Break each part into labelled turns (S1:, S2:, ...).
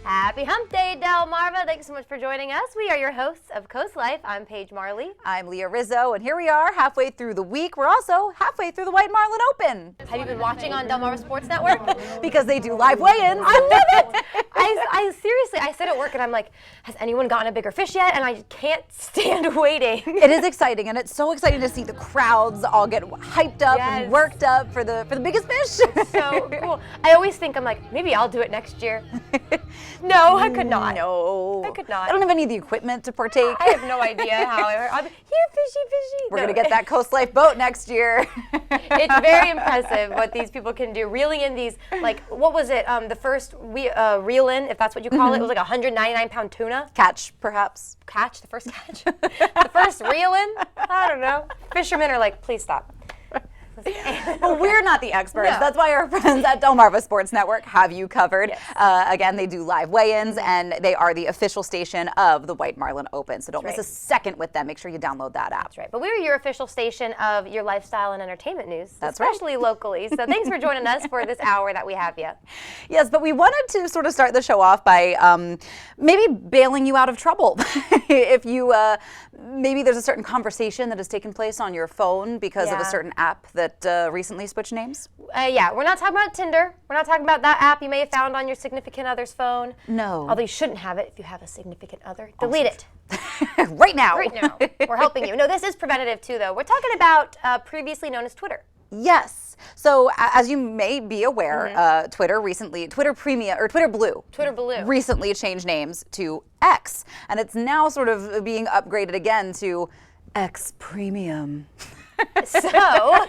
S1: Happy Hump Day, Delmarva. Thanks so much for joining us. We are your hosts of Coastlife. I'm Paige Marley.
S2: I'm Leah Rizzo, and here we are halfway through the week. We're also halfway through the White Marlin Open.
S1: Have you been watching on Delmarva Sports Network?
S2: Because they do live weigh-ins.
S1: I love it. I seriously, I sit at work and I'm like, has anyone gotten a bigger fish yet? And I can't stand waiting.
S2: It is exciting, and it's so exciting to see the crowds all get hyped up and worked up for the biggest fish.
S1: It's so cool. I always think, I'm like, maybe I'll do it next year. No, I could not.
S2: No.
S1: I could not.
S2: I don't have any of the equipment to partake.
S1: I have no idea how. I'm here, fishy.
S2: We're going to get that Coastlife boat next year.
S1: It's very impressive what these people can do. Reeling in these, like, what was it? The first reel in, if that's what you call it, was like a 199-pound tuna.
S2: Catch, perhaps.
S1: Catch? The first catch? The first reel in? I don't know. Fishermen are like, please stop.
S2: Well, we're not the experts.
S1: No.
S2: That's why our friends at Delmarva Sports Network have you covered.
S1: Yes.
S2: Again, they do live weigh-ins, and they are the official station of the White Marlin Open. So don't miss a second with them. Make sure you download that app.
S1: That's right. But we're your official station of your lifestyle and entertainment news,
S2: That's right.
S1: especially locally. So thanks for joining us for this hour that we have you.
S2: Yes, but we wanted to sort of start the show off by maybe bailing you out of trouble. If you, maybe there's a certain conversation that has taken place on your phone because of a certain app that recently switched names.
S1: Yeah, we're not talking about Tinder. We're not talking about that app you may have found on your significant other's phone.
S2: No.
S1: Although you shouldn't have it if you have a significant other. Delete it.
S2: Right now.
S1: Right now. We're helping you. No, this is preventative too, though. We're talking about previously known as Twitter.
S2: Yes. So as you may be aware, Twitter Blue recently changed names to X, and it's now sort of being upgraded again to X Premium.
S1: So,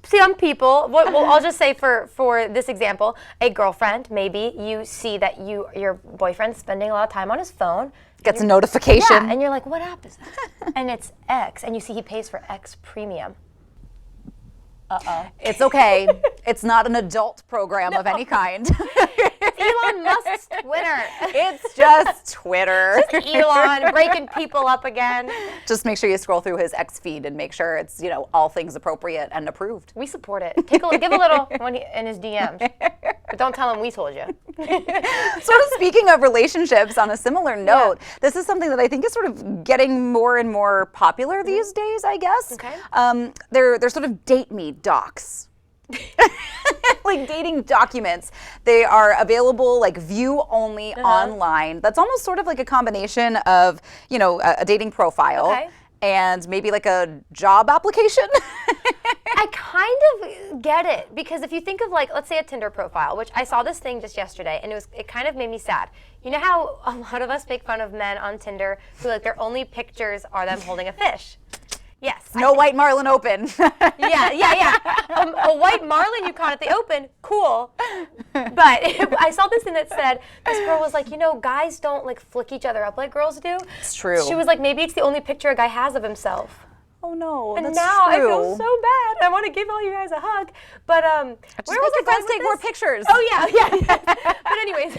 S1: some people, well, I'll just say for this example, a girlfriend, maybe you see that your boyfriend's spending a lot of time on his phone.
S2: Gets a notification.
S1: Yeah, and you're like, what app is that? And it's X, and you see he pays for X Premium. Uh-oh.
S2: It's okay. It's not an adult program of any kind.
S1: Elon Musk's Twitter.
S2: It's just Twitter.
S1: Just Elon breaking people up again.
S2: Just make sure you scroll through his X feed and make sure it's, all things appropriate and approved.
S1: We support it. Give a little in his DMs. But don't tell him we told you.
S2: Sort of speaking of relationships, on a similar note, this is something that I think is sort of getting more and more popular these days, I guess.
S1: Okay.
S2: They're sort of date me docs. Like dating documents. They are available like view only online. That's almost sort of like a combination of, a dating profile and maybe like a job application.
S1: I kind of get it, because if you think of, like, let's say a Tinder profile, which I saw this thing just yesterday, and it kind of made me sad. You know how a lot of us make fun of men on Tinder who, like, their only pictures are them holding a fish? Yes.
S2: No White Marlin Open.
S1: Yeah. A white marlin you caught at the Open, cool. But I saw this thing that said, this girl was like, guys don't, like, flick each other up like girls do.
S2: It's true.
S1: She was like, maybe it's the only picture a guy has of himself.
S2: Oh no,
S1: and
S2: that's
S1: now
S2: true.
S1: I feel so bad. I want to give all you guys a hug, but where was
S2: your friends take more pictures?
S1: Oh yeah. But anyways,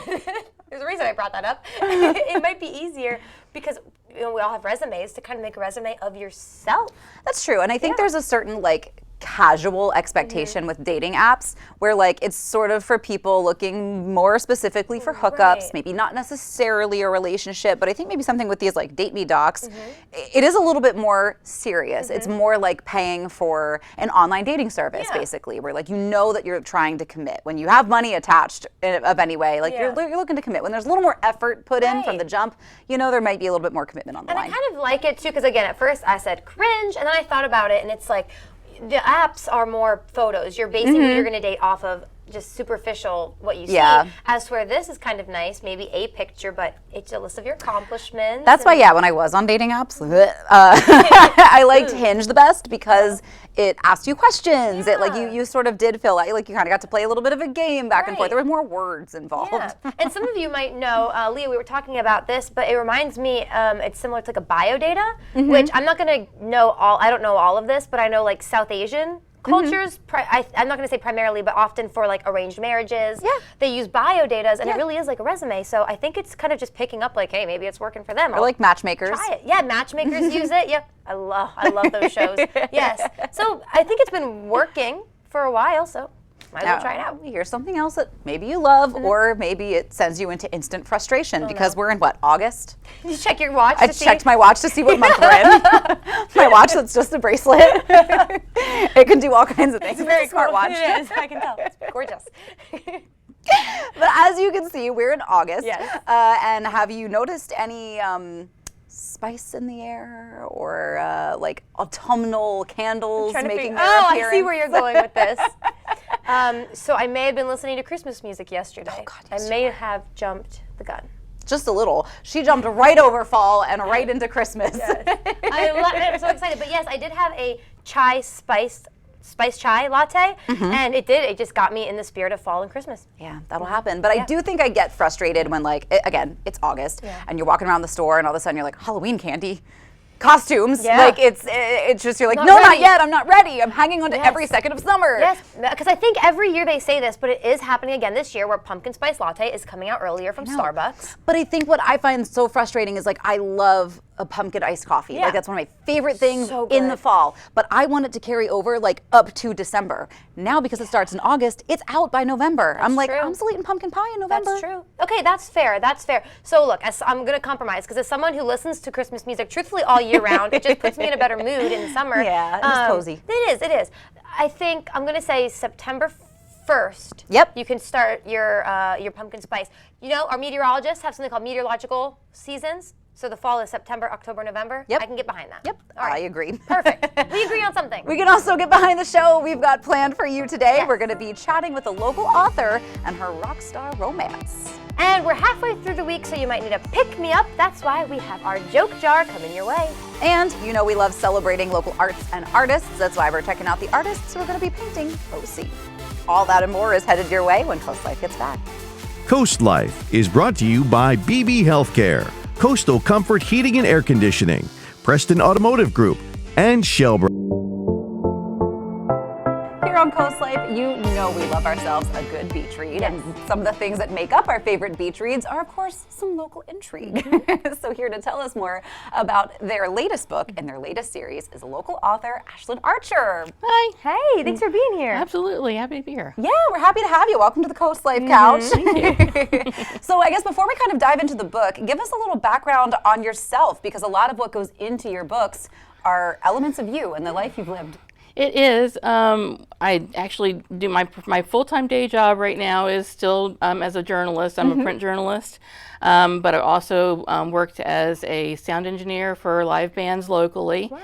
S1: there's a reason I brought that up. It might be easier because we all have resumes to kind of make a resume of yourself.
S2: That's true, and I think there's a certain casual expectation with dating apps where it's sort of for people looking more specifically for hookups, maybe not necessarily a relationship, but I think maybe something with these date me docs, it is a little bit more serious. It's more like paying for an online dating service basically, where that you're trying to commit. When you have money attached of any way, you're looking to commit. When there's a little more effort put in from the jump, there might be a little bit more commitment on the line.
S1: And I kind of like it too, because again, at first I said cringe, and then I thought about it, and it's like, the apps are more photos. You're basing who you're going to date off of just superficial what you see. As to where this is kind of nice, maybe a picture, but it's a list of your accomplishments.
S2: That's why, when I was on dating apps, I liked Hinge the best because it asked you questions. It you sort of did feel like you kind of got to play a little bit of a game back and forth. There were more words involved.
S1: Yeah. And some of you might know, Leah, we were talking about this, but it reminds me, it's similar to a bio data, which I'm not going to know I don't know all of this, but I know South Asian cultures, I'm not going to say primarily, but often for arranged marriages, they use bio datas, and it really is like a resume. So I think it's kind of just picking up hey, maybe it's working for them.
S2: Or like matchmakers.
S1: Try it. Yeah, matchmakers use it. Yep, I love those shows. Yes. So I think it's been working for a while. So Might as well try it out.
S2: Here's something else that maybe you love, or maybe it sends you into instant frustration because we're in what, August?
S1: You check your watch.
S2: I checked my watch to see what month we're in. My watch that's just a bracelet. It can do all kinds of things. It's a very smart watch.
S1: It is. I can tell. It's gorgeous.
S2: But as you can see, we're in August.
S1: Yes.
S2: And have you noticed any spice in the air or like autumnal candles making their appearance?
S1: I see where you're going with this. So I may have been listening to Christmas music yesterday.
S2: Oh, God, yes,
S1: I may have jumped the gun.
S2: Just a little. She jumped right over fall and right into Christmas.
S1: Yes. I'm so excited. But yes, I did have a spice chai latte, and it just got me in the spirit of fall and Christmas.
S2: Yeah, that'll happen. But I do think I get frustrated when, like, again, it's August, and you're walking around the store and all of a sudden you're like, Halloween candy, costumes.
S1: Yeah.
S2: Like, it's just, you're like,
S1: Not
S2: no,
S1: ready.
S2: not yet, I'm not ready. I'm hanging on to every second of summer.
S1: Yes, because I think every year they say this, but it is happening again this year where pumpkin spice latte is coming out earlier from Starbucks.
S2: But I think what I find so frustrating is, like, I love a pumpkin iced coffee.
S1: Yeah.
S2: Like, that's one of my favorite things
S1: So
S2: in
S1: good.
S2: the fall. But I want it to carry over, like, up to December. Now, because it starts in August, it's out by November. I'm like,
S1: true.
S2: I'm still eating pumpkin pie in November.
S1: That's true. Okay, that's fair. That's fair. So look, I'm going to compromise because as someone who listens to Christmas music truthfully all year round, it just puts me in a better mood in the summer.
S2: Yeah, it's just cozy.
S1: It is. I think I'm going to say September 1st.
S2: Yep.
S1: You can start your pumpkin spice. You know, our meteorologists have something called meteorological seasons. So the fall is September, October, November.
S2: Yep.
S1: I can get behind that.
S2: Yep,
S1: All right.
S2: I agree.
S1: Perfect. We agree on something.
S2: We can also get behind the show we've got planned for you today.
S1: Yes.
S2: We're going to be chatting with a local author and her rock star romance.
S1: And we're halfway through the week, so you might need a pick-me-up. That's why we have our joke jar coming your way.
S2: And you know we love celebrating local arts and artists. That's why we're checking out the artists who are going to be painting OC. All that and more is headed your way when Coastlife gets back.
S3: Coastlife is brought to you by BB Healthcare, Coastal Comfort Heating and Air Conditioning, Preston Automotive Group, and Shelburne.
S2: Here on Coastlife, you know we love ourselves a good beach read.
S1: Yes.
S2: And some of the things that make up our favorite beach reads are, of course, some local intrigue. So here to tell us more about their latest book and their latest series is local author Ashlyn Archer.
S4: Hi.
S1: Hey, thanks for being here.
S4: Absolutely. Happy to be here.
S2: Yeah, we're happy to have you. Welcome to the Coastlife Couch. So I guess before we kind of dive into the book, give us a little background on yourself, because a lot of what goes into your books are elements of you and the life you've lived.
S4: It is. I actually do my full-time day job right now is still as a journalist. I'm a print journalist, but I also worked as a sound engineer for live bands locally.
S1: Wow.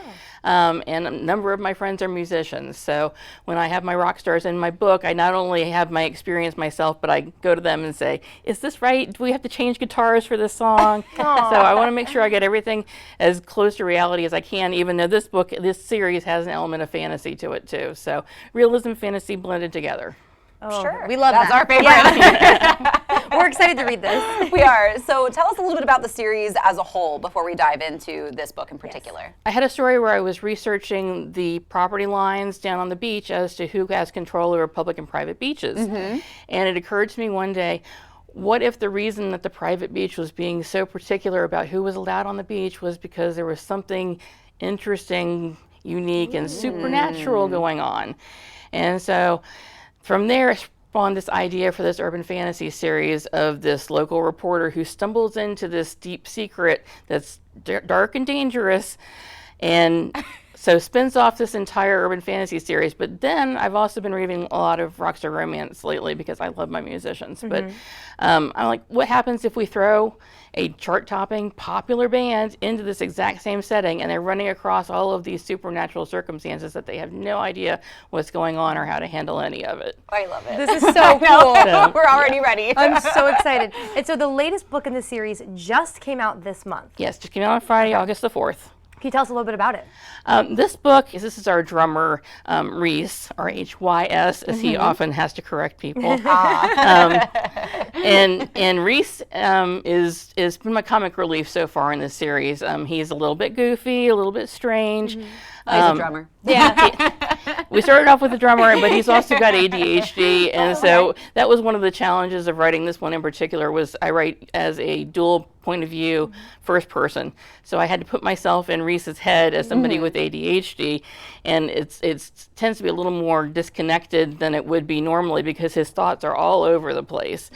S4: And a number of my friends are musicians. So when I have my rock stars in my book, I not only have my experience myself, but I go to them and say, is this right? Do we have to change guitars for this song? So I want to make sure I get everything as close to reality as I can, even though this series has an element of fantasy to it too. So realism, fantasy blended together.
S1: Oh,
S2: Sure.
S1: we love
S2: That's
S1: that.
S2: our favorite.
S1: We're excited to read this.
S2: We are. So tell us a little bit about the series as a whole before we dive into this book in particular.
S4: I had a story where I was researching the property lines down on the beach as to who has control over public and private beaches. And it occurred to me one day, what if the reason that the private beach was being so particular about who was allowed on the beach was because there was something interesting, unique, and supernatural going on? And so from there spawned this idea for this urban fantasy series of this local reporter who stumbles into this deep secret that's dark and dangerous, and so spins off this entire urban fantasy series. But then I've also been reading a lot of rockstar romance lately because I love my musicians. But I'm like, what happens if we throw a chart-topping popular band into this exact same setting and they're running across all of these supernatural circumstances that they have no idea what's going on or how to handle any of it?
S2: I love it.
S1: This is so cool.
S4: So,
S2: We're already ready.
S1: I'm so excited. And so the latest book in the series just came out this month.
S4: yes, just came out on Friday, August the 4th.
S1: Can you tell us a little bit about it?
S4: This book, this is our drummer, Reese, R-H-Y-S, as he often has to correct people. And Reese is been my comic relief so far in this series. He's a little bit goofy, a little bit strange,
S2: He's a drummer.
S1: Yeah.
S4: We started off with the drummer, but he's also got ADHD, and so that was one of the challenges of writing this one in particular. Was I write as a dual point of view, first person, so I had to put myself in Reese's head as somebody with ADHD, and it tends to be a little more disconnected than it would be normally because his thoughts are all over the place.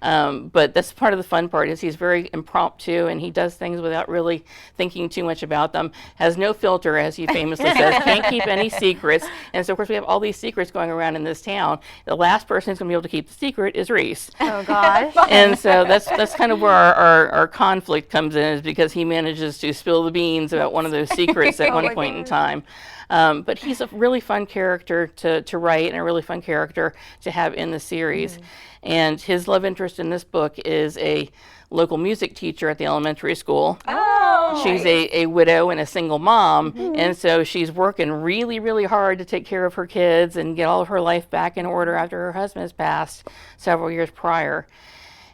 S4: Wow. But that's part of the fun part is he's very impromptu and he does things without really thinking too much about them. Has no filter, as he famously says. Can't keep any secrets. And so of course we have all these secrets going around in this town. The last person who's going to be able to keep the secret is Reese.
S1: Oh gosh.
S4: And so that's kind of where our conflict comes in, is because he manages to spill the beans about one of those secrets at one point in time. But he's a really fun character to write and a really fun character to have in the series. And his love interest in this book is a local music teacher at the elementary school.
S2: Oh,
S4: she's a widow and a single mom, and so she's working really, really hard to take care of her kids and get all of her life back in order after her husband has passed several years prior.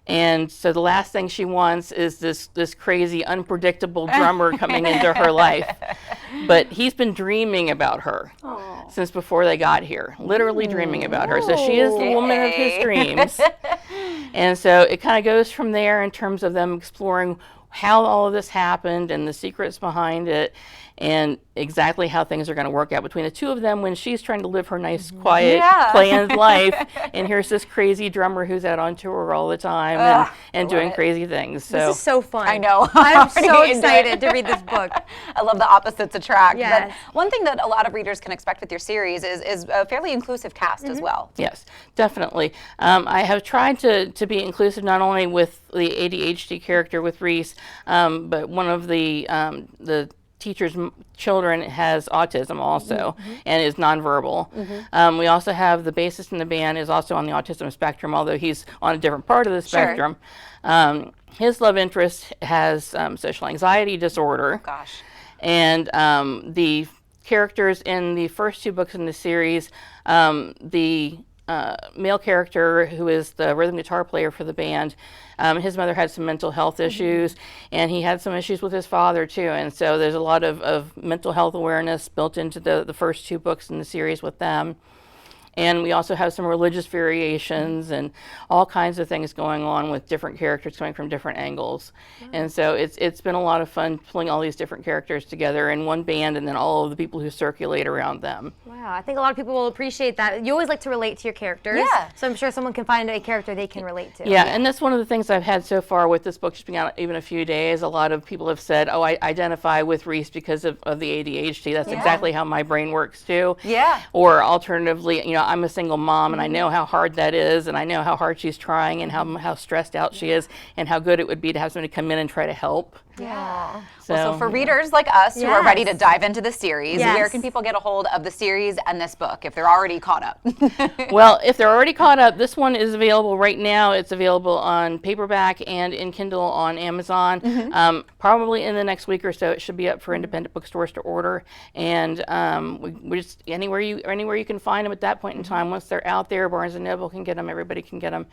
S4: And so the last thing she wants is this crazy, unpredictable drummer coming into her life. But he's been dreaming about her since before they got here, literally dreaming about her. So she is the woman of his dreams. And so it kind of goes from there in terms of them exploring how all of this happened and the secrets behind it, and exactly how things are going to work out between the two of them when she's trying to live her nice, quiet, planned life, and here's this crazy drummer who's out on tour all the time and doing crazy things. So
S1: This is so fun.
S2: I know.
S1: I'm so excited to read this book.
S2: I love the opposites attract.
S1: Yes.
S2: But one thing that a lot of readers can expect with your series is a fairly inclusive cast as well.
S4: Yes, definitely. I have tried to be inclusive not only with the ADHD character with Reese, but one of the teacher's children has autism also and is nonverbal. We also have the bassist in the band is also on the autism spectrum, although he's on a different part of the spectrum. His love interest has social anxiety disorder.
S2: Gosh.
S4: And the characters in the first two books in the series, the male character who is the rhythm guitar player for the band, his mother had some mental health issues, and he had some issues with his father too, and so there's a lot of mental health awareness built into the first two books in the series with them. And we also have some religious variations and all kinds of things going on with different characters coming from different angles. And so it's been a lot of fun pulling all these different characters together in one band and then all of the people who circulate around them.
S1: Wow, I think a lot of people will appreciate that. You always like to relate to your characters.
S2: Yeah.
S1: So I'm sure someone can find a character they can relate to.
S4: Yeah, and that's one of the things I've had so far with this book just being out even a few days. A lot of people have said, oh, I identify with Reese because of the ADHD. That's exactly how my brain works too.
S2: Yeah.
S4: Or alternatively, you know, I'm a single mom and I know how hard that is, and I know how hard she's trying and how stressed out she is, and how good it would be to have somebody come in and try to help.
S2: Yeah. So for readers like us who are ready to dive into the series, where can people get a hold of the series and this book if they're already caught up?
S4: Well, if they're already caught up, this one is available right now. It's available on paperback and in Kindle on Amazon. Probably in the next week or so, it should be up for independent bookstores to order. And we just anywhere you can find them at that point in time. Once they're out there, Barnes and Noble can get them. Everybody can get them.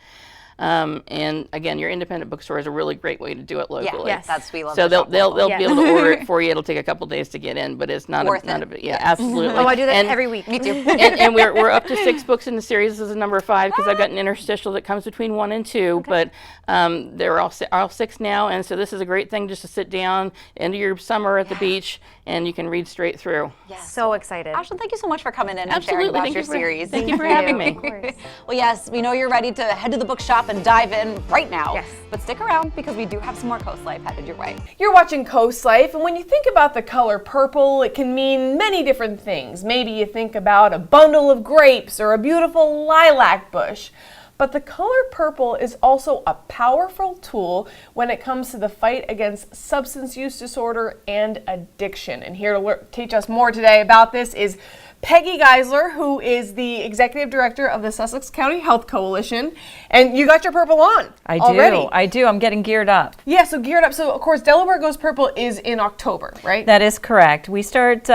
S4: And again, your independent bookstore is a really great way to do it locally.
S2: Yes, that's we love.
S4: So they'll be able to order it for you. It'll take a couple days to get in, but it's not
S2: worth
S4: none
S2: it.
S4: of it. Yeah, absolutely.
S1: Oh, I do that every week.
S2: Me too.
S4: and we're up to 6 books in the series. This is number 5 because I've got an interstitial that comes between 1 and 2. But they're all 6 now, and so this is a great thing just to sit down end of your summer at the beach and you can read straight through.
S2: Yes.
S1: So excited.
S2: Ashlyn, thank you so much for coming in and
S4: Absolutely.
S2: sharing about
S4: Thank
S2: your
S4: you for-
S2: series.
S4: Thank you for having me.
S1: Of course.
S2: Well, yes, we know you're ready to head to the bookshop and dive in right now.
S1: Yes.
S2: But stick around because we do have some more Coastlife headed your way.
S5: You're watching Coastlife, and when you think about the color purple, it can mean many different things. Maybe you think about a bundle of grapes or a beautiful lilac bush. But the color purple is also a powerful tool when it comes to the fight against substance use disorder and addiction. And here to teach us more today about this is Peggy Geisler, who is the executive director of the Sussex County Health Coalition. And you got your purple on already.
S6: I do. I'm getting geared up.
S5: Yeah, so geared up. So, of course, Delaware Goes Purple is in October, right?
S6: That is correct. We start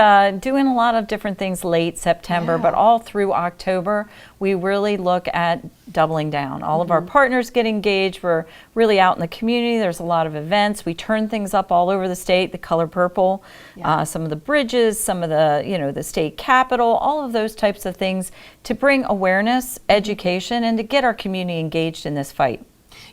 S6: doing a lot of different things late September, but all through October, we really look at doubling down. All of our partners get engaged. We're really out in the community. There's a lot of events. We turn things up all over the state, the color purple, some of the bridges, some of the, the state capitol, all of those types of things to bring awareness, education, and to get our community engaged in this fight.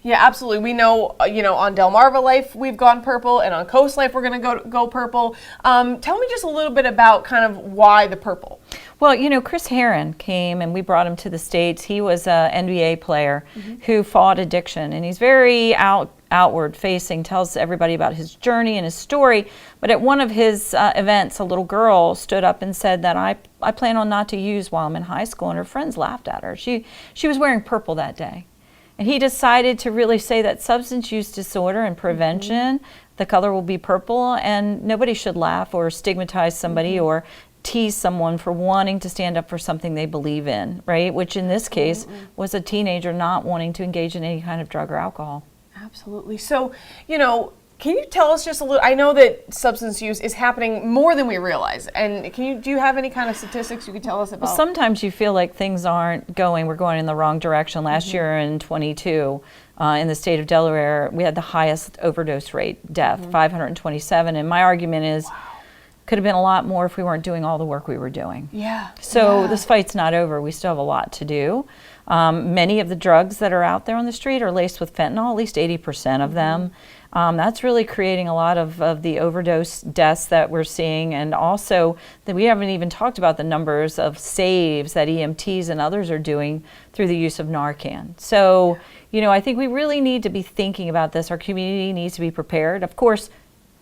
S5: Yeah, absolutely. We know, on Delmarva Life we've gone purple, and on Coastlife we're going to go purple. Tell me just a little bit about kind of why the purple.
S6: Well, Chris Herron came and we brought him to the States. He was an NBA player who fought addiction, and he's very outward facing, tells everybody about his journey and his story. But at one of his events, a little girl stood up and said that I plan on not to use while I'm in high school, and her friends laughed at her. She was wearing purple that day. And he decided to really say that substance use disorder and prevention, the color will be purple, and nobody should laugh or stigmatize somebody or tease someone for wanting to stand up for something they believe in, right? Which in this case was a teenager not wanting to engage in any kind of drug or alcohol.
S5: Absolutely. So, can you tell us just a little, I know that substance use is happening more than we realize, and do you have any kind of statistics you could tell us about?
S6: Well, sometimes you feel like things we're going in the wrong direction. Last year in 22, in the state of Delaware, we had the highest overdose rate, death, 527, and my argument is, could have been a lot more if we weren't doing all the work we were doing.
S5: Yeah.
S6: So this fight's not over. We still have a lot to do. Many of the drugs that are out there on the street are laced with fentanyl, at least 80% of them. That's really creating a lot of the overdose deaths that we're seeing, and also that we haven't even talked about the numbers of saves that EMTs and others are doing through the use of Narcan. So, I think we really need to be thinking about this. Our community needs to be prepared. Of course,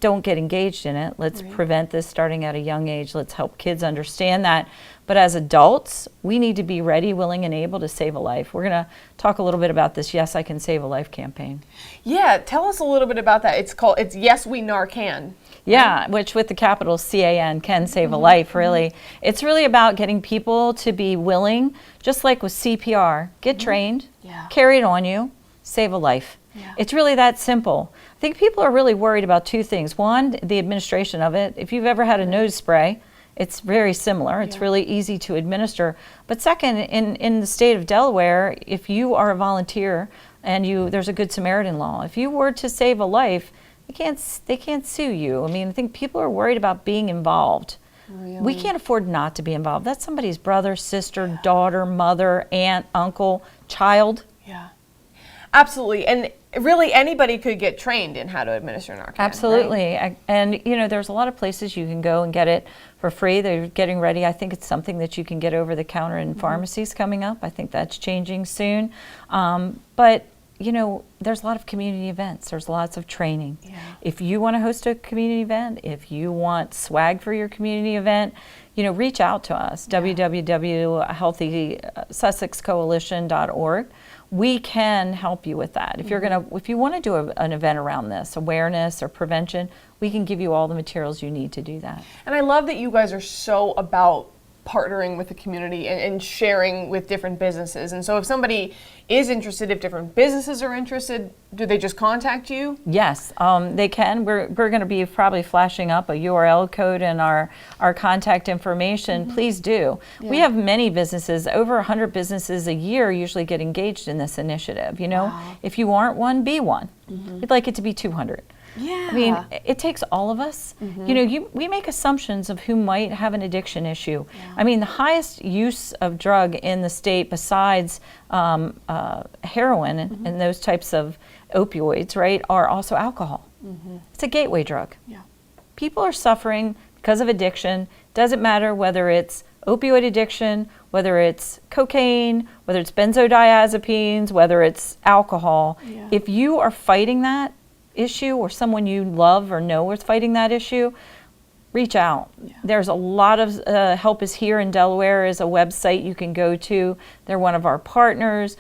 S6: don't get engaged in it. Let's prevent this starting at a young age. Let's help kids understand that. But as adults, we need to be ready, willing, and able to save a life. We're going to talk a little bit about this Yes, I Can Save a Life campaign.
S5: Yeah, tell us a little bit about that. It's Yes, We Narcan.
S6: Yeah, which with the capital CAN, can save a life, really. It's really about getting people to be willing, just like with CPR, get trained, carry it on you, save a life. Yeah. It's really that simple. I think people are really worried about two things. One, the administration of it. If you've ever had a nose spray, it's very similar. It's really easy to administer. But second, in the state of Delaware, if you are a volunteer and there's a Good Samaritan law, if you were to save a life, they can't sue you. I mean, I think people are worried about being involved. Really? We can't afford not to be involved. That's somebody's brother, sister, daughter, mother, aunt, uncle, child.
S5: Yeah. Absolutely. And really anybody could get trained in how to administer Narcan.
S6: Absolutely.
S5: Right?
S6: And there's a lot of places you can go and get it for free. They're getting ready. I think it's something that you can get over the counter in pharmacies coming up. I think that's changing soon. But there's a lot of community events. There's lots of training. Yeah. If you want to host a community event, if you want swag for your community event, reach out to us, www.healthysussexcoalition.org. We can help you with that. If you want to do an event around this, awareness or prevention, we can give you all the materials you need to do that.
S5: And I love that you guys are so about partnering with the community and sharing with different businesses. And so if somebody is interested, if different businesses are interested, do they just contact you?
S6: Yes, they can. We're going to be probably flashing up a URL code and our contact information. Please do. Yeah. We have many businesses, over 100 businesses a year usually get engaged in this initiative. Wow. If you aren't one, be one. We'd like it to be 200.
S5: Yeah.
S6: I mean, it takes all of us. We make assumptions of who might have an addiction issue. Yeah. I mean, the highest use of drug in the state besides heroin and those types of opioids, right, are also alcohol. It's a gateway drug. Yeah. People are suffering because of addiction. Doesn't matter whether it's opioid addiction, whether it's cocaine, whether it's benzodiazepines, whether it's alcohol. Yeah. If you are fighting that issue, or someone you love or know is fighting that issue, reach out. Yeah. There's a lot of Help is Here in Delaware is a website you can go to. They're one of our partners.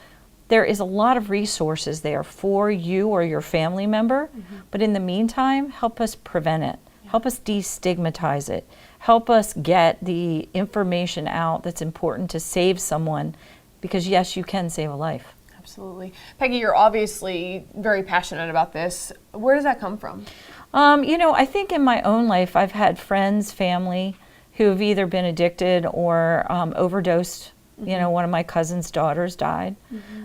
S6: There is a lot of resources there for you or your family member, but in the meantime, help us prevent it. Help us destigmatize it. Help us get the information out that's important to save someone, because yes, you can save a life.
S5: Absolutely. Peggy, you're obviously very passionate about this. Where does that come from?
S6: I think in my own life, I've had friends, family who have either been addicted or overdosed. One of my cousin's daughters died.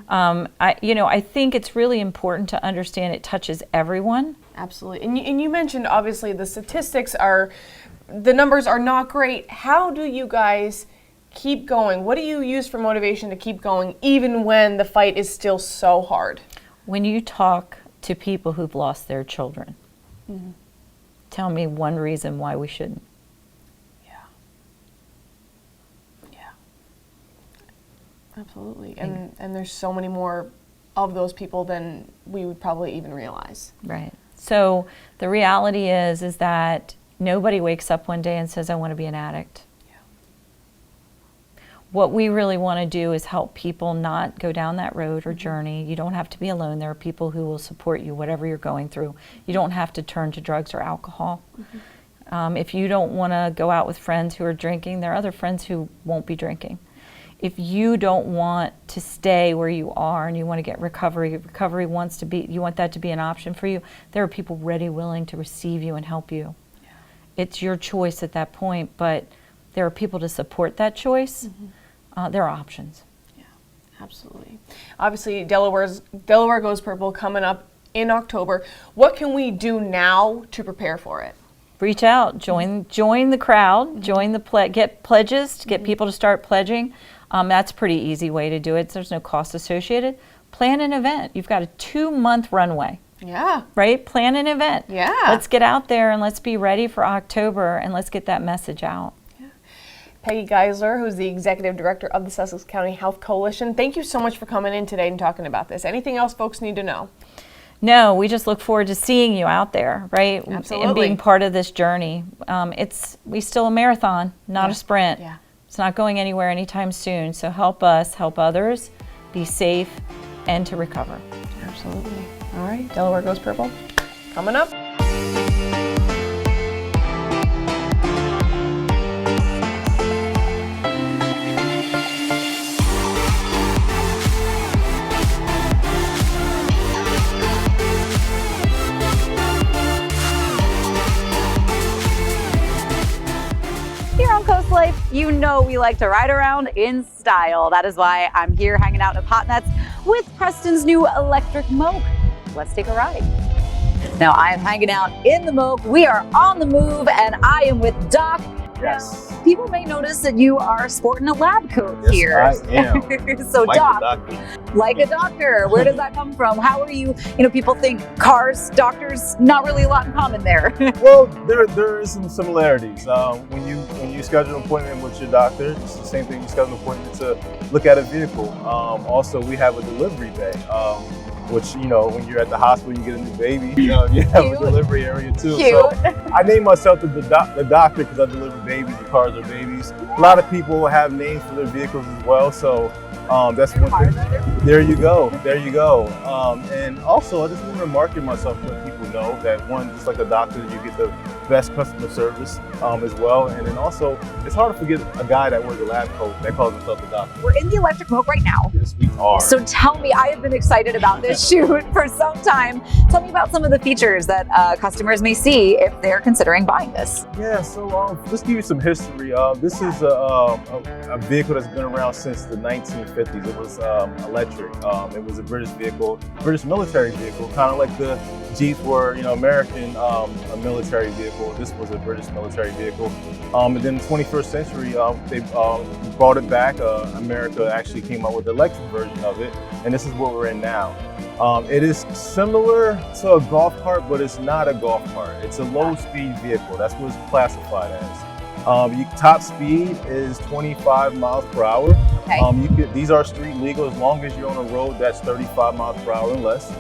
S6: I think it's really important to understand it touches everyone.
S5: Absolutely. And you mentioned, obviously, the statistics the numbers are not great. How do you guys keep going? What do you use for motivation to keep going, even when the fight is still so hard?
S6: When you talk to people who've lost their children, tell me one reason why we shouldn't.
S5: Absolutely. And there's so many more of those people than we would probably even realize.
S6: Right. So the reality is that nobody wakes up one day and says, I want to be an addict. What we really want to do is help people not go down that road or journey. You don't have to be alone. There are people who will support you, whatever you're going through. You don't have to turn to drugs or alcohol. If you don't want to go out with friends who are drinking, there are other friends who won't be drinking. If you don't want to stay where you are and you want to get recovery you want that to be an option for you, there are people ready, willing to receive you and help you. It's your choice at that point, but there are people to support that choice. There are options.
S5: Yeah, absolutely. Obviously, Delaware Goes Purple coming up in October. What can we do now to prepare for it?
S6: Reach out, join the crowd, get pledges, to get people to start pledging. That's a pretty easy way to do it. There's no cost associated. Plan an event. You've got a 2-month runway.
S5: Yeah.
S6: Right? Plan an event.
S5: Yeah.
S6: Let's get out there and let's be ready for October and let's get that message out.
S5: Yeah. Peggy Geisler, who's the Executive Director of the Sussex County Health Coalition, thank you so much for coming in today and talking about this. Anything else folks need to know?
S6: No, we just look forward to seeing you out there, right?
S5: Absolutely.
S6: And being part of this journey. We still a marathon, not a sprint.
S5: Yeah.
S6: It's not going anywhere anytime soon. So help us, help others, be safe, and to recover.
S5: Absolutely. All right, Delaware Goes Purple, coming up.
S2: Here on Coastlife, you know we like to ride around in style. That is why I'm here hanging out in Hot Nuts with Preston's new electric Moke. Let's take a ride. Now I am hanging out in the Moke. We are on the move and I am with Doc.
S7: Yes.
S2: Now, people may notice that you are sporting a lab coat
S7: Yes,
S2: here.
S7: I am.
S2: So
S7: Like
S2: Doc,
S7: a doctor.
S2: like a doctor, where does that come from? How are you, people think cars, doctors, not really a lot in common there.
S7: Well, there is some similarities. When you schedule an appointment with your doctor, it's the same thing you schedule an appointment to look at a vehicle. Also, we have a delivery bay, which, when you're at the hospital, you get a new baby, you have a delivery area too.
S2: Cute.
S7: So I named myself the doctor because I deliver babies. The cars are babies. A lot of people have names for their vehicles as well. So that's one thing. There you go. And also, I just want to market myself to let people know that one, just like a doctor, you get the best customer service as well. And then also, it's hard to forget a guy that wears a lab coat that calls himself a doctor.
S2: We're in the electric Moke right now.
S7: Yes, we are.
S2: So tell me, I have been excited about this shoot for some time. Tell me about some of the features that customers may see if they're considering buying this.
S7: Yeah, so let's give you some history. This is a vehicle that's been around since the 1950s. It was electric. It was a British vehicle, British military vehicle, kind of like the Jeeps were, American a military vehicle. This was a British military vehicle. And then in the 21st century, they brought it back. America actually came out with the electric version of it, and this is what we're in now. It is similar to a golf cart, but it's not a golf cart. It's a low-speed vehicle. That's what it's classified as. Top speed is 25 miles per hour.
S2: Okay.
S7: These are street legal as long as you're on a road that's 35 miles per hour and less.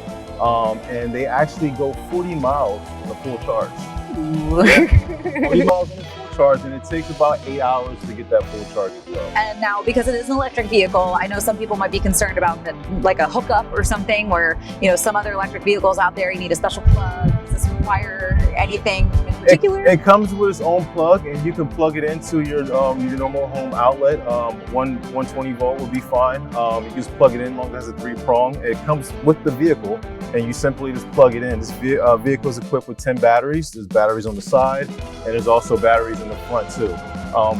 S7: And they actually go 40 miles on a full charge. Yeah, 40 miles on a full charge, and it takes about 8 hours to get that full charge as well.
S2: And now, because it is an electric vehicle, I know some people might be concerned about like a hookup or something where, some other electric vehicles out there, you need a special plug. Is this require anything in particular?
S7: It comes with its own plug, and you can plug it into your normal home outlet. 120 volt will be fine. You can just plug it in as long as it's a 3-prong. It comes with the vehicle, and you simply just plug it in. This vehicle is equipped with 10 batteries. There's batteries on the side, and there's also batteries in the front too.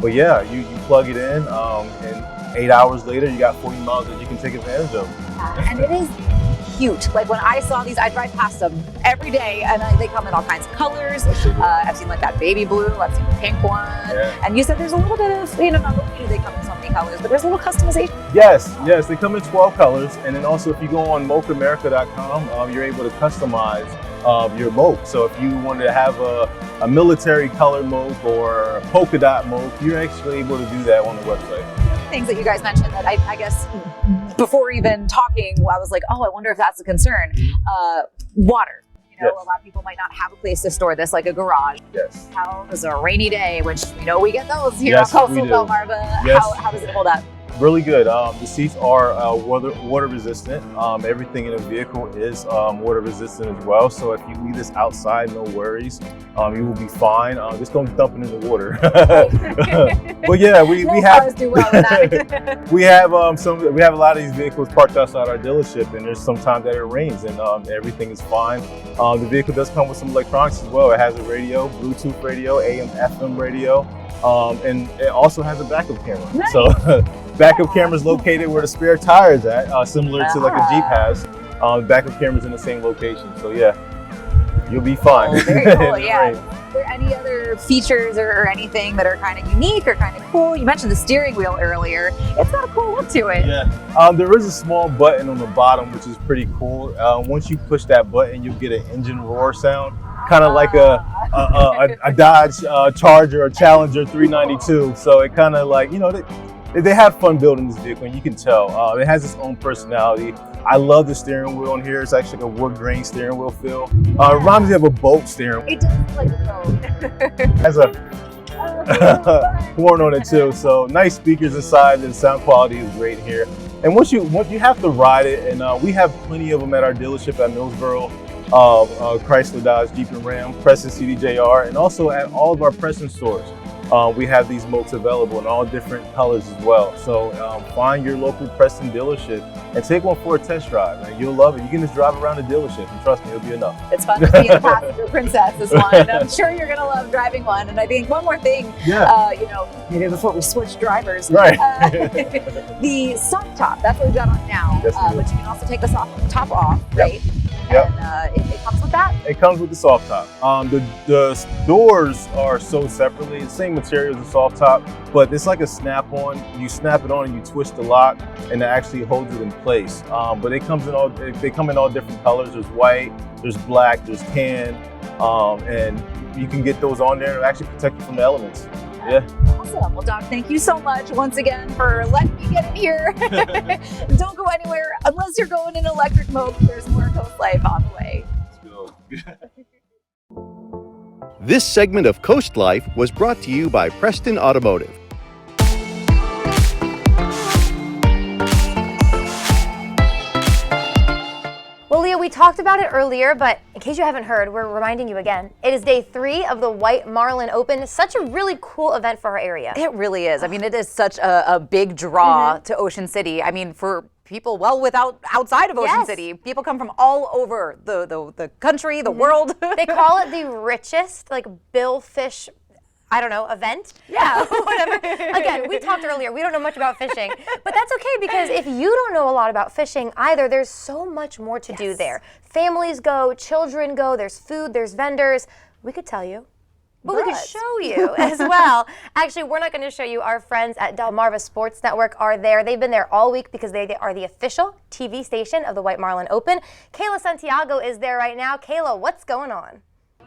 S7: But yeah, you plug it in, and 8 hours later, you got 40 miles that you can take advantage of.
S2: And it is cute. Like when I saw these, I drive past them every day, and they come in all kinds of colors. I've seen like that baby blue, I've seen the pink one. Yeah. And you said there's a little bit of, not only do they come in so many colors, but there's a little customization.
S7: Yes, they come in 12 colors. And then also if you go on mokeamerica.com, you're able to customize your Moke. So if you wanted to have a military color Moke or a polka dot Moke, you're actually able to do that on the website.
S2: Things that you guys mentioned that I guess before even talking, I was like, oh, I wonder if that's a concern. Water. Yes. A lot of people might not have a place to store this, like a garage.
S7: Yes.
S2: How is a rainy day, which we get those here
S7: yes,
S2: on coastal Delmarva,
S7: yes.
S2: How does it hold up?
S7: Really good. The seats are water resistant. Everything in the vehicle is water resistant as well. So if you leave this outside, no worries. You will be fine. Just don't dump it in the water. But yeah, we have
S2: do well with that.
S7: we have a lot of these vehicles parked outside our dealership, and there's sometimes that it rains and everything is fine. The vehicle does come with some electronics as well. It has a radio, Bluetooth radio, AM/FM radio, and it also has a backup camera. Nice. So. Backup camera is located where the spare tire is at, similar to like a Jeep has. Backup camera's in the same location, so yeah, you'll be fine.
S2: Oh, very cool, yeah. Are there any other features or anything that are kind of unique or kind of cool? You mentioned the steering wheel earlier. It's got a cool look to it.
S7: Yeah, there is a small button on the bottom, which is pretty cool. Once you push that button, you'll get an engine roar sound, kind of like a Dodge Charger or Challenger 392. So it kind of like, they had fun building this vehicle, and you can tell. It has its own personality. I love the steering wheel in here. It's actually like a wood grain steering wheel feel. It reminds me of a boat steering wheel.
S2: It does like a boat.
S7: It has a horn on it too. So nice speakers inside, and the sound quality is great here. And once you have to ride it, and we have plenty of them at our dealership at Millsboro, Chrysler, Dodge, Jeep and Ram, Preston, CDJR, and also at all of our Preston stores. We have these Mokes available in all different colors as well. So find your local Preston dealership and take one for a test drive. And you'll love it. You can just drive around the dealership, and trust me, it'll be enough.
S2: It's fun to be a passenger princess, this one. I'm sure you're going to love driving one. And I think one more thing, maybe before we switch drivers,
S7: right.
S2: The soft top, that's what we've got on now.
S7: Yes,
S2: but you can also take the top off, right?
S7: Yep.
S2: And it comes with that?
S7: It comes with the soft top. The doors are sewed separately. It's the same material as the soft top, but it's like a snap-on. You snap it on and you twist the lock, and it actually holds it in place. But they come in all different colors. There's white, there's black, there's tan, and you can get those on there and actually protect you from the elements. Yeah.
S2: Awesome. Well, Doc, thank you so much once again for letting me get in here. Don't go anywhere unless you're going in electric Moke. There's more Coastlife on the way.
S7: Let's go.
S3: This segment of Coastlife was brought to you by Preston Automotive.
S1: Well, Leah, we talked about it earlier, but in case you haven't heard, we're reminding you again. It is day 3 of the White Marlin Open. Such a really cool event for our area.
S2: It really is. I mean, it is such a big draw to Ocean City. I mean, for people outside of Ocean City, people come from all over the country, the world.
S1: They call it the richest, billfish, I don't know, event? Yeah, whatever. Again, we talked earlier, we don't know much about fishing, but that's okay because if you don't know a lot about fishing either, there's so much more to do there. Families go, children go, there's food, there's vendors. We could tell you, but we could show you as well. Actually, we're not going to show you. Our friends at Delmarva Sports Network are there. They've been there all week because they are the official TV station of the White Marlin Open. Kayla Santiago is there right now. Kayla, what's going on?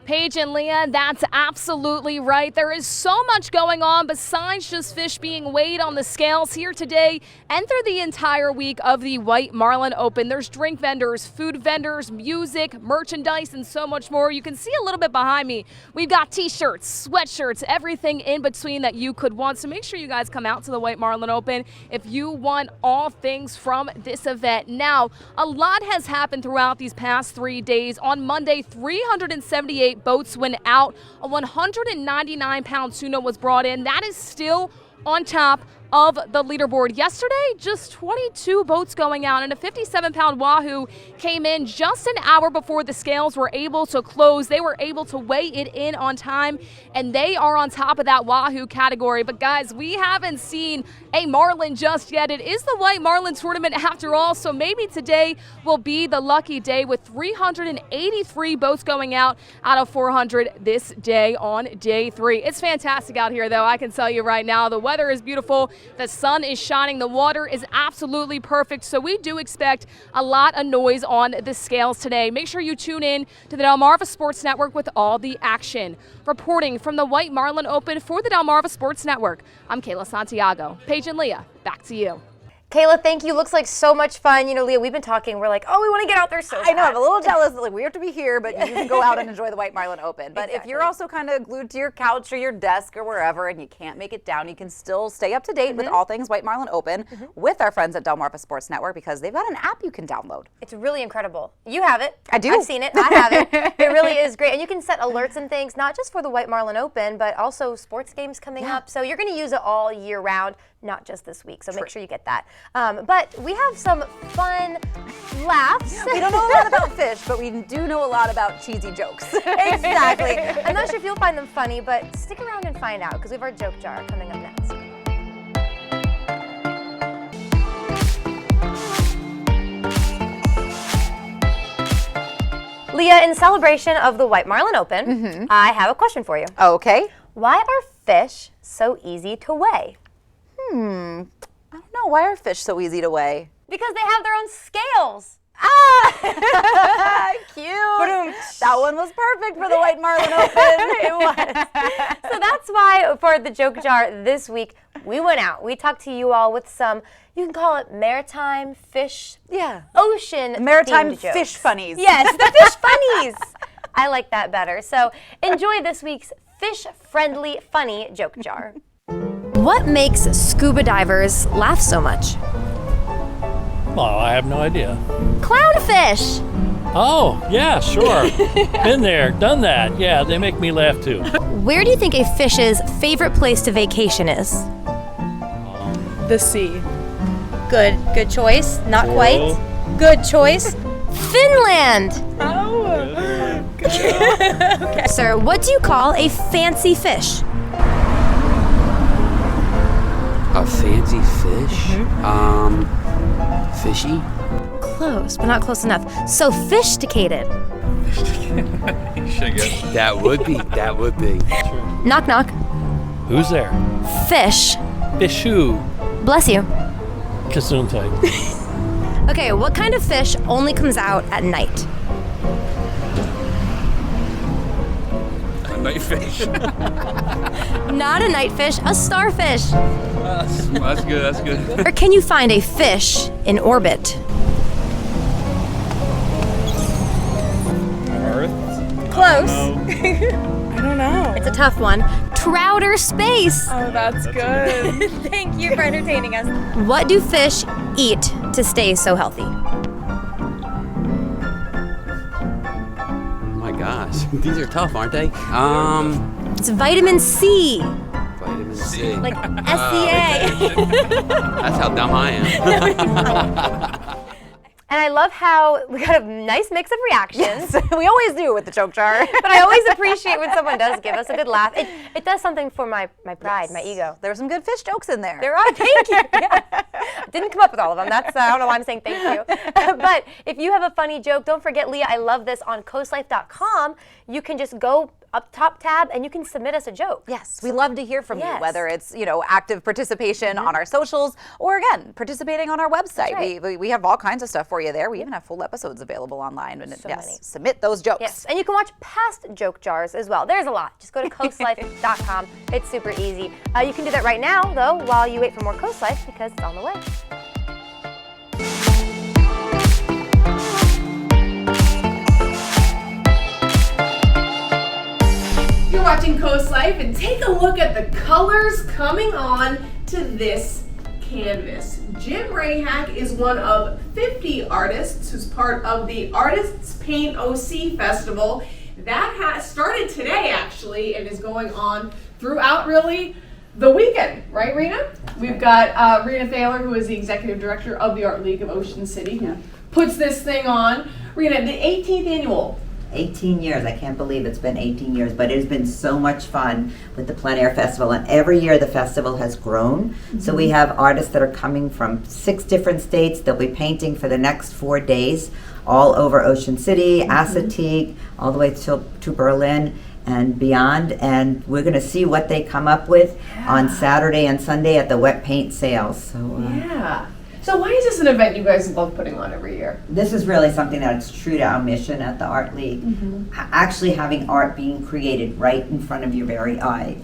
S8: Paige and Leah, that's absolutely right. There is so much going on besides just fish being weighed on the scales here today and through the entire week of the White Marlin Open. There's drink vendors, food vendors, music, merchandise, and so much more. You can see a little bit behind me. We've got t-shirts, sweatshirts, everything in between that you could want. So make sure you guys come out to the White Marlin Open if you want all things from this event. Now, a lot has happened throughout these past 3 days. On Monday, 378 boats went out. A 199-pound tuna was brought in. That is still on top of the leaderboard. Yesterday, just 22 boats going out, and a 57-pound wahoo came in just an hour before the scales were able to close. They were able to weigh it in on time, and they are on top of that wahoo category. But guys, we haven't seen a marlin just yet. It is the White Marlin Tournament after all, so maybe today will be the lucky day with 383 boats going out of 400 this day on day 3. It's fantastic out here, though, I can tell you right now. The weather is beautiful. The sun is shining. The water is absolutely perfect. So we do expect a lot of noise on the scales today. Make sure you tune in to the Delmarva Sports Network with all the action. Reporting from the White Marlin Open for the Delmarva Sports Network, I'm Kayla Santiago. Paige and Leah, back to you.
S1: Kayla, thank you. Looks like so much fun. You know, Leah, we've been talking. We're like, oh, we want to get out there so
S2: I know,
S1: bad.
S2: I'm a little jealous. Like, we have to be here, but you can go out and enjoy the White Marlin Open. But if you're also kind of glued to your couch or your desk or wherever and you can't make it down, you can still stay up to date with all things White Marlin Open with our friends at Delmarva Sports Network, because they've got an app you can download.
S1: It's really incredible. You have it.
S2: I do.
S1: I've seen it. I have it. It really is great. And you can set alerts and things, not just for the White Marlin Open, but also sports games coming up. So you're going to use it all year round, not just this week. So make sure you get that. But we have some fun laughs.
S2: We don't know a lot about fish, but we do know a lot about cheesy jokes.
S1: Exactly. I'm not sure if you'll find them funny, but stick around and find out, because we have our joke jar coming up next. Leah, in celebration of the White Marlin Open, I have a question for you.
S2: Okay.
S1: Why are fish so easy to weigh?
S2: I don't know. Why are fish so easy to weigh?
S1: Because they have their own scales.
S2: Cute. That one was perfect for the White Marlin Open.
S1: It was. So that's why for the joke jar this week, we went out. We talked to you all with some, you can call it maritime fish, ocean
S2: Maritime
S1: themed jokes.
S2: fish funnies.
S1: Yes, the fish funnies. I like that better. So enjoy this week's fish-friendly funny joke jar. What makes scuba divers laugh so much?
S9: Well, I have no idea.
S1: Clownfish.
S9: Oh, yeah, sure. Been there, done that. Yeah, they make me laugh too.
S1: Where do you think a fish's favorite place to vacation is?
S5: The sea.
S1: Good choice. Not
S9: Coral.
S1: quite. Good choice. Finland.
S5: Oh,
S1: Okay. Sir, what do you call a fancy fish?
S10: A fancy fish? Fishy?
S1: Close, but not close enough. Sophisticated.
S10: That would be.
S1: Knock, knock.
S9: Who's there?
S1: Fish.
S9: Fish who?
S1: Bless you.
S9: Gesundheit.
S1: Okay, what kind of fish only comes out at night?
S10: A night fish.
S1: Not a night fish, a starfish.
S10: That's good.
S1: Or can you find a fish in orbit?
S9: Earth?
S1: Close.
S5: I don't know.
S1: It's a tough one. Trouter space.
S5: Oh, that's good.
S1: Thank you for entertaining us. What do fish eat to stay so healthy?
S10: Oh my gosh, these are tough, aren't they?
S1: It's vitamin C.
S10: Vitamin C.
S1: Like SCA.
S10: That's how dumb I am.
S1: And I love how we got a nice mix of reactions.
S2: We always do with the joke jar.
S1: But I always appreciate when someone does give us a good laugh. It does something for my pride, my ego.
S2: There were some good fish jokes in there.
S1: There are, thank you. Yeah. Didn't come up with all of them. That's I don't know why I'm saying thank you. But if you have a funny joke, don't forget, Leah, I love this, on coastlife.com. You can just go up top tab, and you can submit us a joke.
S2: Yes, we love to hear from you,
S1: Yes.
S2: whether it's, active participation on our socials or, again, participating on our website.
S1: Right.
S2: We have all kinds of stuff for you there. We even have full episodes available online. And
S1: So many.
S2: submit those jokes.
S1: Yes, and you can watch past joke jars as well. There's a lot. Just go to coastlife.com. It's super easy. You can do that right now, though, while you wait for more Coast Life, because it's on the way.
S5: You're watching Coast Life, and take a look at the colors coming on to this canvas. Jim Rayhack is one of 50 artists who's part of the Artists Paint OC Festival. That has started today, actually, and is going on throughout, really, the weekend. Right, Rena? We've got Rena Thaler, who is the Executive Director of the Art League of Ocean City, who puts this thing on. Rena, the 18th annual.
S11: 18 years. I can't believe it's been 18 years, but it has been so much fun with the Plein Air Festival. And every year the festival has grown. So we have artists that are coming from 6 different states. They'll be painting for the next 4 days all over Ocean City, Assateague, all the way to Berlin and beyond. And we're going to see what they come up with on Saturday and Sunday at the wet paint sales. So,
S5: So why is this an event you guys love putting on every year?
S11: This is really something that's true to our mission at the Art League. Actually having art being created right in front of your very eyes.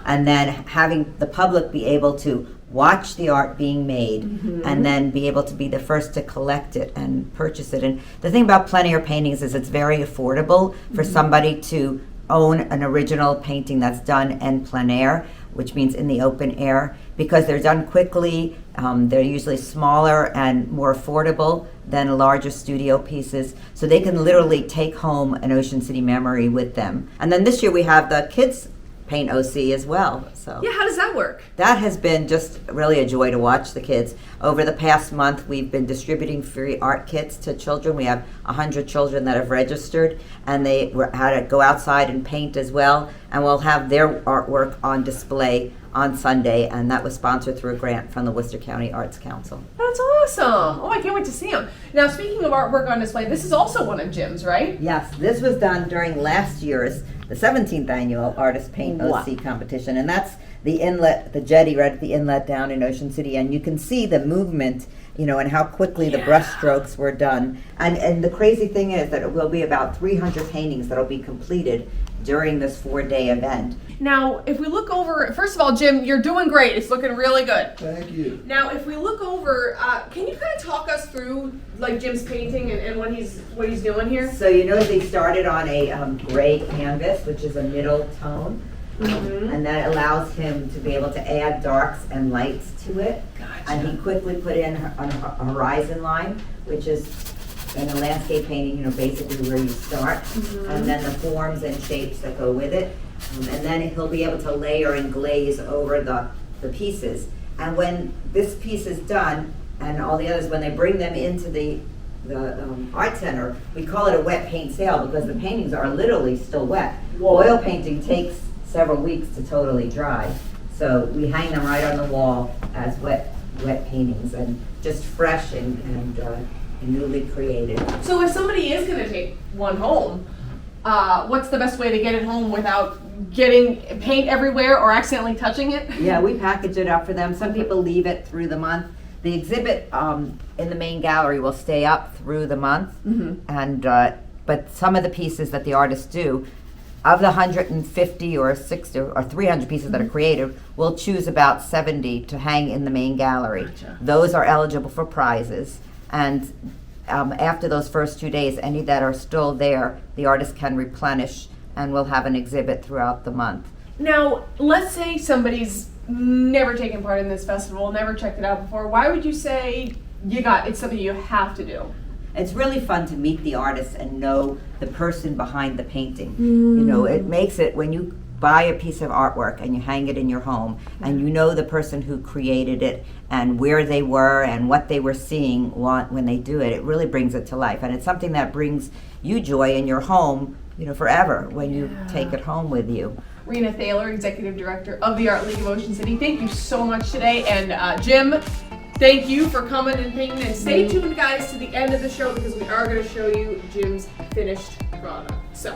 S11: And then having the public be able to watch the art being made and then be able to be the first to collect it and purchase it. And the thing about plein air paintings is it's very affordable for somebody to own an original painting that's done en plein air, which means in the open air, because they're done quickly. They're usually smaller and more affordable than larger studio pieces, so they can literally take home an Ocean City memory with them. And then this year we have the Kids Paint OC as well. So
S5: Yeah, how does that work?
S11: that has been just really a joy to watch the kids. Over the past month, we've been distributing free art kits to children. We have 100 children that have registered, and they had to go outside and paint as well. And we'll have their artwork on display on Sunday, and that was sponsored through a grant from the Worcester County Arts Council.
S5: That's awesome. Oh, I can't wait to see them. Now, speaking of artwork on display, this is also one of Jim's, right?
S11: Yes, this was done during last year's, the 17th annual Artist Paint OC competition, and that's the inlet, the jetty right at the inlet down in Ocean City, and you can see the movement, and how quickly the brush strokes were done. And the crazy thing is that it will be about 300 paintings that'll be completed during this 4-day event.
S5: Now, if we look over, first of all, Jim, you're doing great. It's looking really good.
S12: Thank you.
S5: Now, if we look over, can you kind of talk us through like Jim's painting and what he's doing here?
S11: So they started on a gray canvas, which is a middle tone, and that allows him to be able to add darks and lights to it. Gotcha. And he quickly put in a horizon line, which is in a landscape painting, basically where you start, and then the forms and shapes that go with it. And then he'll be able to layer and glaze over the pieces. And when this piece is done, and all the others, when they bring them into the art center, we call it a wet paint sale because the paintings are literally still wet. Oil painting takes several weeks to totally dry. So we hang them right on the wall as wet paintings, and just fresh and newly created.
S5: So if somebody is going to take one home, what's the best way to get it home without getting paint everywhere or accidentally touching it?
S11: Yeah, we package it up for them. Some people leave it through the month. The exhibit in the main gallery will stay up through the month, and but some of the pieces that the artists do, of the 150 or 60 or 300 pieces that are created, we'll choose about 70 to hang in the main gallery. Gotcha. Those are eligible for prizes, and after those first 2 days, any that are still there, the artist can replenish, and we'll have an exhibit throughout the month.
S5: Now, let's say somebody's never taken part in this festival, never checked it out before. Why would you say it's something you have to do?
S11: It's really fun to meet the artist and know the person behind the painting. It makes it, when you buy a piece of artwork and you hang it in your home, and you know the person who created it and where they were and what they were seeing when they do it, it really brings it to life. And it's something that brings you joy in your home, forever when you take it home with you.
S5: Rena Thaler, Executive Director of the Art League of Ocean City, thank you so much today. And Jim, thank you for coming and painting. And stay tuned, guys, to the end of the show because we are going to show you Jim's finished product. So,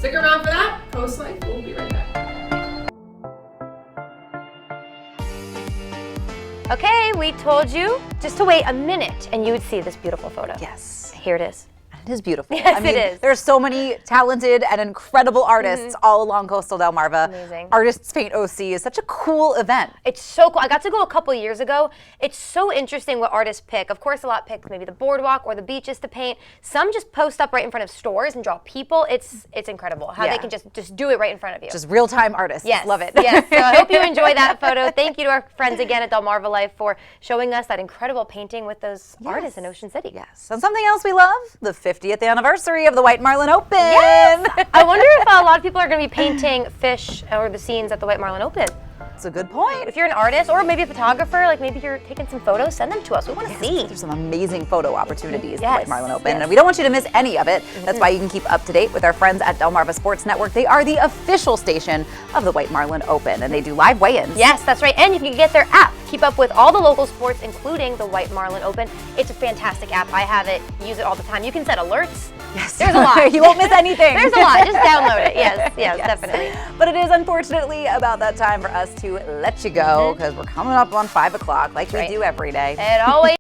S5: Stick around for that. Coastlife, we'll be right back.
S1: Okay, we told you just to wait a minute and you would see this beautiful photo.
S2: Yes.
S1: Here it is.
S2: It is beautiful.
S1: Yes,
S2: I mean,
S1: it is.
S2: There's so many talented and incredible artists all along coastal Delmarva.
S1: Amazing.
S2: Artists Paint OC is such a cool event.
S1: It's so cool. I got to go a couple years ago. It's so interesting what artists pick. Of course, a lot pick maybe the boardwalk or the beaches to paint. Some just post up right in front of stores and draw people. It's incredible how they can just do it right in front of you.
S2: Just real-time artists.
S1: Yes.
S2: Love it.
S1: Yes. So I hope you enjoy that photo. Thank you to our friends again at Delmarva Life for showing us that incredible painting with those artists in Ocean City.
S2: Yes. And something else we love, the 50th anniversary of the White Marlin Open.
S1: Yes. I wonder if a lot of people are going to be painting fish or the scenes at the White Marlin Open.
S2: That's a good point.
S1: If you're an artist or maybe a photographer, like maybe you're taking some photos, send them to us. We want to see.
S2: There's some amazing photo opportunities at the
S1: Yes.
S2: White Marlin Open, and we don't want you to miss any of it. That's why you can keep up to date with our friends at Delmarva Sports Network. They are the official station of the White Marlin Open, and they do live weigh-ins.
S1: Yes, that's right. And you can get their app. Keep up with all the local sports, including the White Marlin Open. It's a fantastic app. I have it, use it all the time. You can set alerts.
S2: Yes.
S1: There's a lot.
S2: You won't miss anything.
S1: There's a lot. Just download it. Yes, definitely.
S2: But it is unfortunately about that time for us to let you go because we're coming up on 5 o'clock like we do every day.
S1: It always